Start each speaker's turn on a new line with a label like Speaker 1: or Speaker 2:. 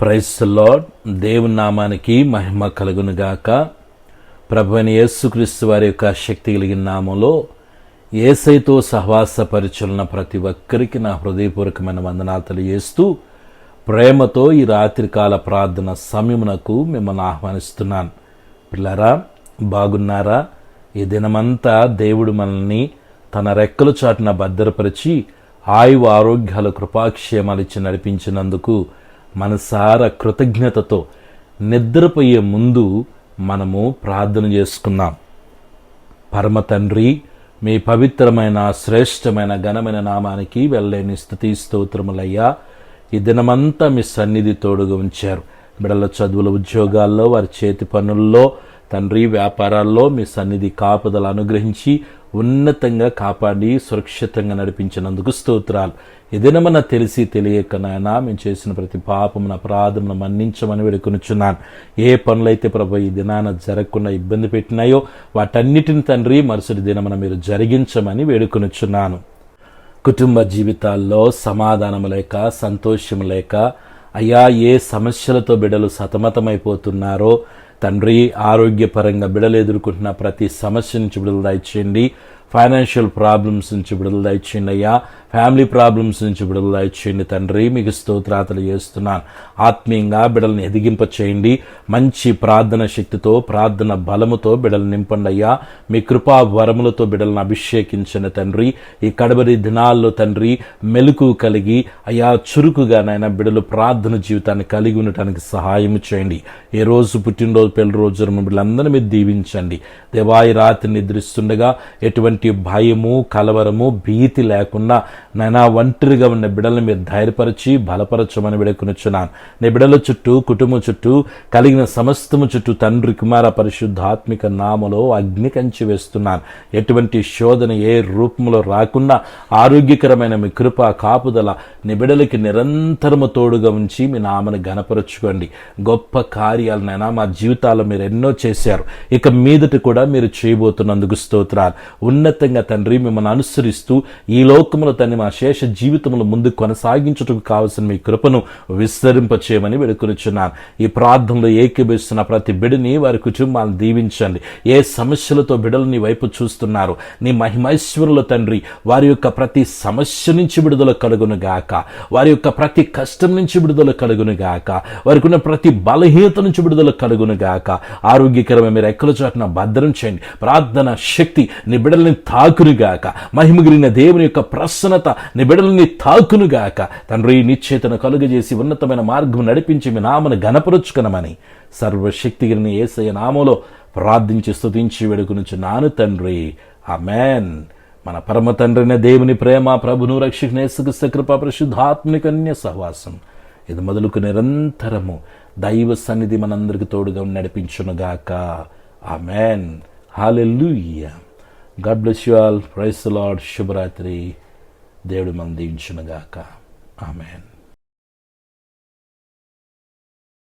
Speaker 1: Praise the lord. దేవుని నామానికి మహిమ కలుగునుగాక. ప్రభువైన యేసుక్రీస్తు వారి యొక్క శక్తి కలిగిన నామంలో యేసయ్యతో సహవాసపరిచున్న ప్రతి ఒక్కరికి నా హృదయపూర్వకమైన వందనాలు తెలియజేస్తూ ప్రేమతో ఈ రాత్రికాల ప్రార్థన సమయమునకు మిమ్మల్ని ఆహ్వానిస్తున్నాను. పిల్లరా, బాగున్నారా? ఈ దినమంతా దేవుడు మనల్ని తన రెక్కల చాటున భద్రపరిచి ఆయువు ఆరోగ్యాల కృపాక్షేమాలు ఇచ్చి నడిపించినందుకు మనసారా కృతజ్ఞతతో నిద్రపోయే ముందు మనము ప్రార్థన చేసుకుందాం. పరమ తండ్రి, మీ పవిత్రమైన శ్రేష్టమైన ఘనమైన నామానికి వెళ్ళలేని స్తుతి స్తోత్రములయ్యా. ఈ దినమంతా మీ సన్నిధి తోడుగా ఉంచారు. బిడ్డల చదువుల, ఉద్యోగాల్లో, వారి చేతి పనుల్లో, తండ్రి వ్యాపారాల్లో మీ సన్నిధి కాపుదల అనుగ్రహించి ఉన్నతంగా కాపాడి సురక్షితంగా నడిపించినందుకు స్తోత్రాలు. ఏదైనా తెలిసి తెలియక నాయనా మేము చేసిన ప్రతి పాపమున అపరాధమును మన్నించమని వేడుకొనుచున్నాను. ఏ పనులైతే ప్రభు ఈ దినాన జరగకుండా ఇబ్బంది పెట్టినాయో వాటన్నిటిని తండ్రి మరుసటి దినమున మీరు జరిగించమని వేడుకొనుచున్నాను. కుటుంబ జీవితాల్లో సమాధానము లేక, సంతోషము లేక, అయ్యా ఏ సమస్యలతో బిడ్డలు సతమతమైపోతున్నారో తండ్రి, ఆరోగ్యపరంగా బిడ్డలు ఎదుర్కొంటున్న ప్రతి సమస్య నుంచి విడుదల దయచేయండి. ఫైనాన్షియల్ ప్రాబ్లమ్స్ నుంచి విడుదల దయచేయండి అయ్యా. ఫ్యామిలీ ప్రాబ్లమ్స్ నుంచి విడుదల దయచేయండి తండ్రి. మీకు స్తోత్రాలు చేస్తున్నాను. ఆత్మీయంగా బిడ్డలను ఎదిగింప చేయండి. మంచి ప్రార్థన శక్తితో, ప్రార్థన బలముతో బిడ్డలు నింపండి అయ్యా. మీ కృపా వరములతో బిడ్డలను అభిషేకించండి తండ్రి. ఈ కడబరి దినాల్లో తండ్రి మెలకు కలిగి అయ్యా చురుకుగా నాయన బిడ్డలు ప్రార్థన జీవితాన్ని కలిగి ఉండటానికి సహాయం చేయండి. ఏ రోజు పుట్టినరోజు, పెళ్లి రోజు బిడ్డలందరినీ మీరు దీవించండి. దేవాయి రాత్రి నిద్రిస్తుండగా ఎటువంటి భయము, కలవరము, భీతి లేకుండా నాయనా ఒంటరిగా ఉన్న బిడ్డలను మీరు ధైర్యపరిచి బలపరచమని వేడుకొనుచున్నాను. నీ బిడ్డల చుట్టూ, కుటుంబం చుట్టూ, కలిగిన సమస్తము చుట్టూ తండ్రి, కుమార, పరిశుద్ధాత్మిక నామలో అగ్ని కంచి వేస్తున్నాను. ఎటువంటి శోధన ఏ రూపంలో రాకుండా ఆరోగ్యకరమైన మీ కృప కాపుదల నీ బిడ్డలకి నిరంతరము తోడుగా ఉంచి మీ నామను ఘనపరచుకోండి. గొప్ప కార్యాలనైనా మా జీవితాల్లో మీరు ఎన్నో చేశారు, ఇక మీదట కూడా మీరు చేయబోతున్నందుకు స్తోత్రాలు. ఉన్నతంగా తండ్రి మిమ్మల్ని అనుసరిస్తూ ఈ లోకములో తండ్రి మా శేష జీవితంలో ముందు కొనసాగించుటకు కావలసిన మీ కృపను విస్తరింపచేయమని వేడుకొనుచున్నాను. ఈ ప్రార్థనలో ఏకీభవిస్తున్న ప్రతి బిడ్డని, వారి కుటుంబాలను దీవించండి. ఏ సమస్యలతో బిడ్డలు నీ వైపు చూస్తున్నారు, నీ మహిమైశ్వరుల తండ్రి వారి యొక్క ప్రతి సమస్య నుంచి విడుదల కలుగును గాక. వారి యొక్క ప్రతి కష్టం నుంచి విడుదల కలుగును గాక. వారికి ఉన్న ప్రతి బలహీనత నుంచి విడుదల కలుగును గాక. ఆరోగ్యకరమైన మీరు ఎక్కల చాటున భద్రం చేయండి. ప్రార్థన శక్తి నీ బిడ్డల్ని తాకునుగాక. మహిమగిరిన దేవుని యొక్క ప్రసన్నత నీ బిడ్డల్ని తాకునుగాక. తండ్రి నిశ్చేతను కలుగజేసి ఉన్నతమైన మార్గం నడిపించి మీ నామను ఘనపరుచుకునమని సర్వశక్తిగిరిని యేసయ్య నామములో ప్రార్థించి స్తుతించి వేడుకొనుచున్నాను తండ్రి. ఆమేన్. మన పరమ తండ్రిన దేవుని ప్రేమ, ప్రభును రక్షకుని యేసుక్రీస్తు కృప, పరిశుద్ధాత్మిక అన్య సహవాసం ఇది మొదలుకు నిరంతరము దైవ సన్నిధి మనందరికి తోడుగా నడిపించునుగాక. ఆమేన్. హల్లెలూయా. God bless you all. Praise the Lord. శుభరాత్రి. దేవుడు మనం దీవించునుగాక. ఆమేన్.